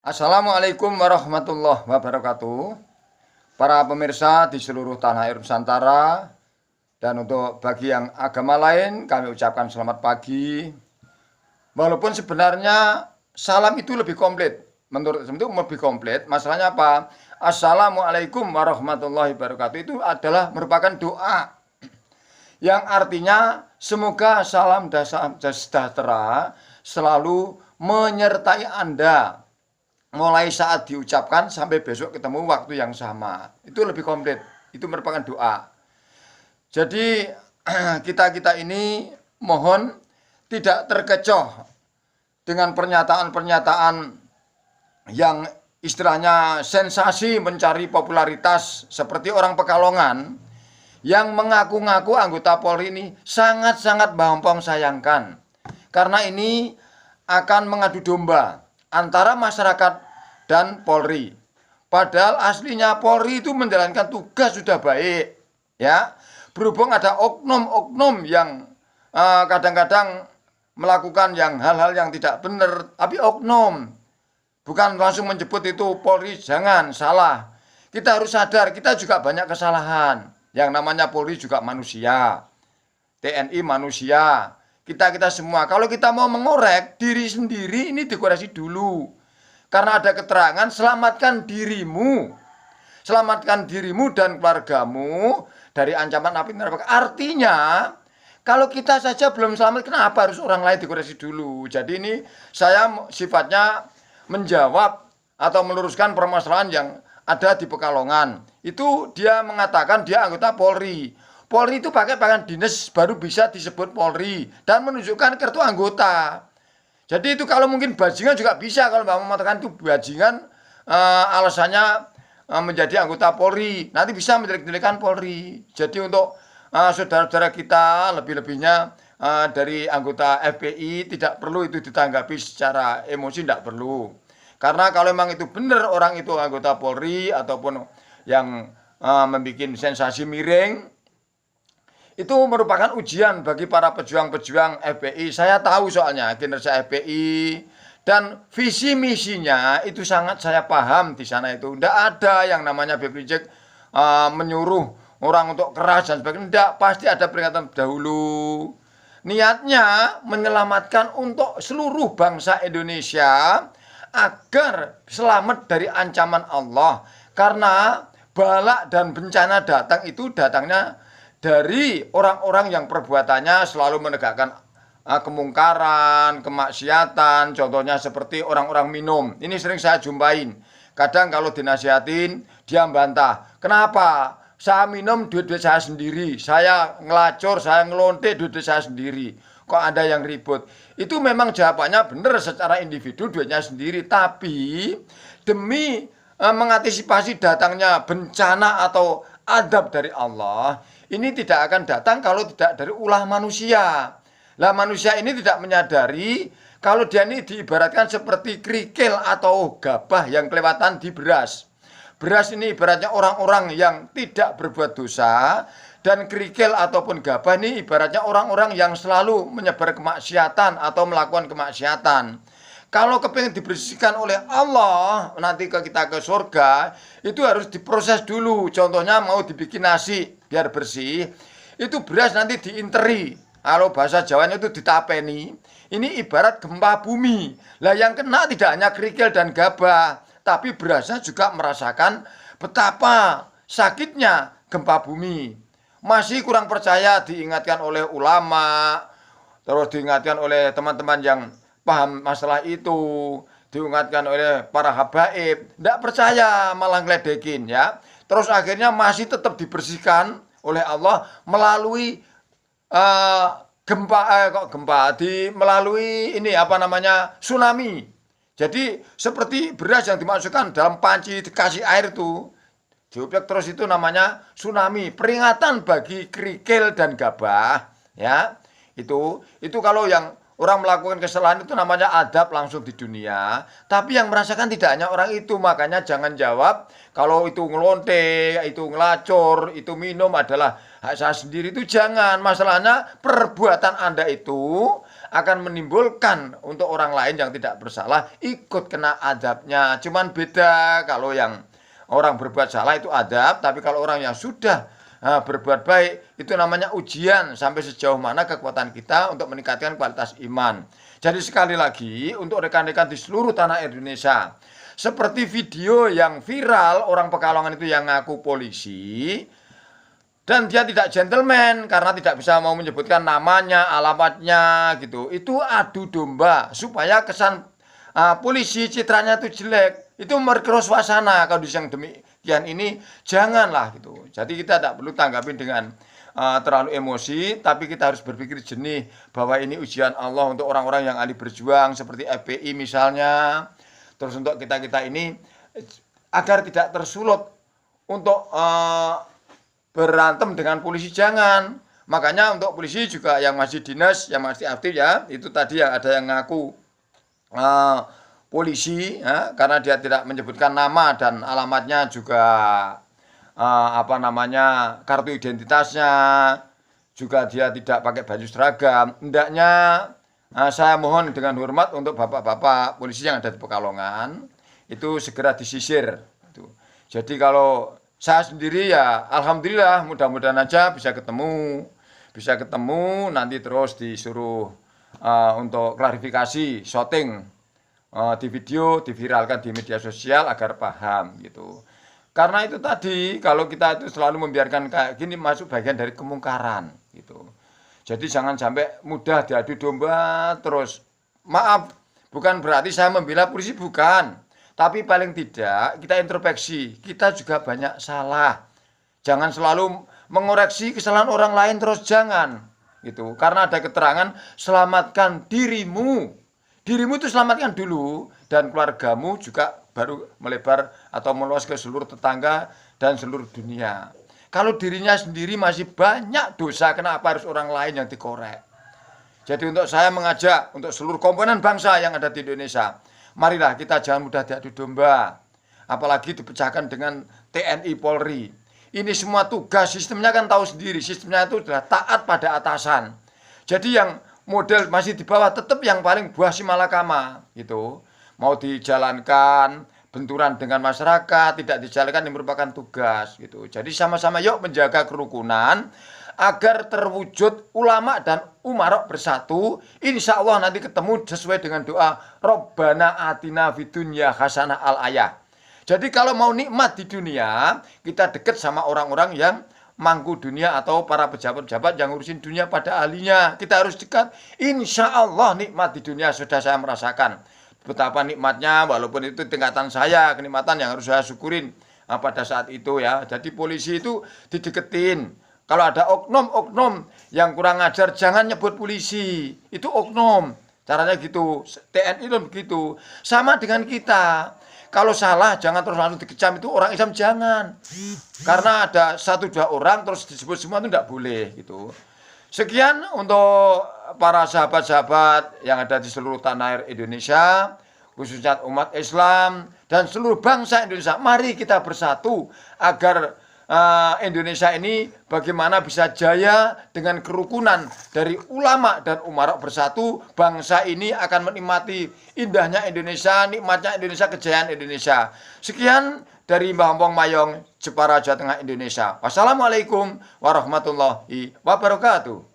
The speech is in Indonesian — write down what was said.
Assalamualaikum warahmatullahi wabarakatuh. Para pemirsa di seluruh tanah air Nusantara dan untuk bagi yang agama lain kami ucapkan selamat pagi. Walaupun sebenarnya salam itu lebih komplit. Menurut saya itu lebih komplit. Masalahnya apa? Assalamualaikum warahmatullahi wabarakatuh itu adalah merupakan doa yang artinya semoga salam dan sejahtera selalu menyertai Anda mulai saat diucapkan sampai besok ketemu waktu yang sama. Itu lebih komplit. Itu merupakan doa. Jadi kita ini mohon tidak terkecoh dengan pernyataan-pernyataan yang istilahnya sensasi mencari popularitas seperti orang Pekalongan yang mengaku-ngaku anggota Polri ini sangat-sangat Bampong sayangkan. Karena ini akan mengadu domba antara masyarakat dan Polri. Padahal aslinya Polri itu menjalankan tugas sudah baik, ya. Berhubung ada oknum-oknum yang kadang-kadang melakukan hal-hal yang tidak benar, tapi oknum. Bukan langsung menyebut itu Polri, jangan salah. Kita harus sadar, kita juga banyak kesalahan. Yang namanya Polri juga manusia. TNI manusia. Kita semua. Kalau kita mau mengorek diri sendiri, ini dikoreksi dulu. Karena ada keterangan, selamatkan dirimu. Selamatkan dirimu dan keluargamu dari ancaman api neraka. Artinya, kalau kita saja belum selamat, kenapa harus orang lain dikoreksi dulu? Jadi ini saya sifatnya menjawab atau meluruskan permasalahan yang ada di Pekalongan. Itu dia mengatakan dia anggota Polri. Polri itu pakai pakaian dinas baru bisa disebut Polri dan menunjukkan kartu anggota. Jadi itu kalau mungkin bajingan juga bisa, kalau Mbak mengatakan itu bajingan alasannya menjadi anggota Polri, nanti bisa mendelik-delikkan Polri. Jadi untuk saudara-saudara kita lebih-lebihnya dari anggota FPI tidak perlu itu ditanggapi secara emosi, tidak perlu. Karena kalau memang itu benar orang itu anggota Polri ataupun yang membuat sensasi miring, itu merupakan ujian bagi para pejuang-pejuang FPI. Saya tahu soalnya kinerja FPI dan visi misinya itu sangat saya paham di sana itu. Tidak ada yang namanya Habib Rizik menyuruh orang untuk keras dan sebagainya. Tidak, pasti ada peringatan dahulu. Niatnya menyelamatkan untuk seluruh bangsa Indonesia agar selamat dari ancaman Allah. Karena bala dan bencana datang itu datangnya dari orang-orang yang perbuatannya selalu menegakkan kemungkaran, kemaksiatan, contohnya seperti orang-orang minum. Ini sering saya jumpain. Kadang kalau dinasihatin, dia bantah. Kenapa? Saya minum duit-duit saya sendiri. Saya ngelacur, saya ngelonte duit-duit saya sendiri. Kok ada yang ribut? Itu memang jawabannya benar secara individu, duitnya sendiri. Tapi demi mengantisipasi datangnya bencana atau adab dari Allah, ini tidak akan datang kalau tidak dari ulah manusia. Lah manusia ini tidak menyadari kalau dia ini diibaratkan seperti kerikil atau gabah yang kelewatan di beras. Beras ini ibaratnya orang-orang yang tidak berbuat dosa, dan kerikil ataupun gabah ini ibaratnya orang-orang yang selalu menyebar kemaksiatan atau melakukan kemaksiatan. Kalau kepingin dibersihkan oleh Allah nanti kita ke surga, itu harus diproses dulu. Contohnya mau dibikin nasi biar bersih, itu beras nanti diinteri. Kalau bahasa Jawanya itu ditapeni. Ini ibarat gempa bumi. Lah yang kena tidak hanya kerikil dan gabah, tapi berasnya juga merasakan betapa sakitnya gempa bumi. Masih kurang percaya, diingatkan oleh ulama, terus diingatkan oleh teman-teman yang paham masalah itu, diingatkan oleh para habaib, tidak percaya malah ngeledekin ya. Terus akhirnya masih tetap dibersihkan oleh Allah melalui melalui ini apa namanya tsunami. Jadi seperti beras yang dimasukkan dalam panci dikasih air itu diupiak terus, itu namanya tsunami, peringatan bagi kerikil dan gabah ya. Itu kalau yang orang melakukan kesalahan itu namanya adab langsung di dunia. Tapi yang merasakan tidak hanya orang itu. Makanya jangan jawab kalau itu ngelonte, itu ngelacur, itu minum adalah hak saya sendiri. Itu jangan. Masalahnya perbuatan Anda itu akan menimbulkan untuk orang lain yang tidak bersalah ikut kena adabnya. Cuman beda kalau yang orang berbuat salah itu adab, tapi kalau orang yang sudah berbuat baik itu namanya ujian sampai sejauh mana kekuatan kita untuk meningkatkan kualitas iman. Jadi sekali lagi untuk rekan-rekan di seluruh tanah Indonesia, seperti video yang viral orang Pekalongan itu yang ngaku polisi dan dia tidak gentleman karena tidak bisa mau menyebutkan namanya, alamatnya gitu. Itu adu domba supaya kesan polisi citranya itu jelek. Itu merekrut suasana. Kalau yang demikian ini janganlah gitu. Jadi kita tidak perlu tanggapi dengan terlalu emosi, tapi kita harus berpikir jernih bahwa ini ujian Allah untuk orang-orang yang ahli berjuang seperti FPI misalnya. Terus untuk kita-kita ini agar tidak tersulut untuk berantem dengan polisi, jangan. Makanya untuk polisi juga yang masih dinas, yang masih aktif ya, itu tadi yang ada yang ngaku polisi ya, karena dia tidak menyebutkan nama dan alamatnya juga kartu identitasnya, juga dia tidak pakai baju seragam. Hendaknya saya mohon dengan hormat untuk bapak-bapak polisi yang ada di Pekalongan itu segera disisir. Jadi kalau saya sendiri ya alhamdulillah mudah-mudahan aja bisa ketemu nanti terus disuruh untuk klarifikasi shooting di video diviralkan di media sosial agar paham gitu. Karena itu tadi kalau kita itu selalu membiarkan kayak gini masuk bagian dari kemungkaran gitu. Jadi jangan sampai mudah diadu domba terus. Maaf, bukan berarti saya membela polisi, bukan. Tapi paling tidak kita introspeksi, kita juga banyak salah. Jangan selalu mengoreksi kesalahan orang lain terus, jangan. Gitu. Karena ada keterangan selamatkan dirimu. Dirimu itu selamatkan dulu dan keluargamu juga baru melebar atau meluas ke seluruh tetangga dan seluruh dunia. Kalau dirinya sendiri masih banyak dosa, kenapa harus orang lain yang dikorek? Jadi untuk saya mengajak untuk seluruh komponen bangsa yang ada di Indonesia, marilah kita jangan mudah diadu domba. Apalagi dipecahkan dengan TNI Polri. Ini semua tugas, sistemnya kan tahu sendiri. Sistemnya itu sudah taat pada atasan. Jadi yang model masih di bawah tetap yang paling buah si malakama gitu. Mau dijalankan benturan dengan masyarakat, tidak dijalankan ini merupakan tugas gitu. Jadi sama-sama yuk menjaga kerukunan agar terwujud ulama dan umarok bersatu. Insya Allah nanti ketemu sesuai dengan doa Robbana atina fid dunya hasanah al-ayah. Jadi kalau mau nikmat di dunia, kita dekat sama orang-orang yang mangku dunia atau para pejabat-pejabat yang ngurusin dunia pada ahlinya. Kita harus dekat. Insya Allah nikmat di dunia sudah saya merasakan. Betapa nikmatnya, walaupun itu tingkatan saya, kenikmatan yang harus saya syukurin pada saat itu ya. Jadi polisi itu dideketin. Kalau ada oknum-oknum yang kurang ajar, jangan nyebut polisi. Itu oknum. Caranya gitu. TNI itu begitu. Sama dengan kita. Kalau salah, jangan terus langsung dikecam. Itu orang Islam jangan. Karena ada 1-2 orang terus disebut semua itu tidak boleh gitu. Sekian untuk para sahabat-sahabat yang ada di seluruh tanah air Indonesia, khususnya umat Islam dan seluruh bangsa Indonesia. Mari kita bersatu agar Indonesia ini bagaimana bisa jaya dengan kerukunan dari ulama dan umarok bersatu. Bangsa ini akan menikmati indahnya Indonesia, nikmatnya Indonesia, kejayaan Indonesia. Sekian dari Mbah Ompong Mayong, Jepara, Jawa Tengah, Indonesia. Wassalamualaikum warahmatullahi wabarakatuh.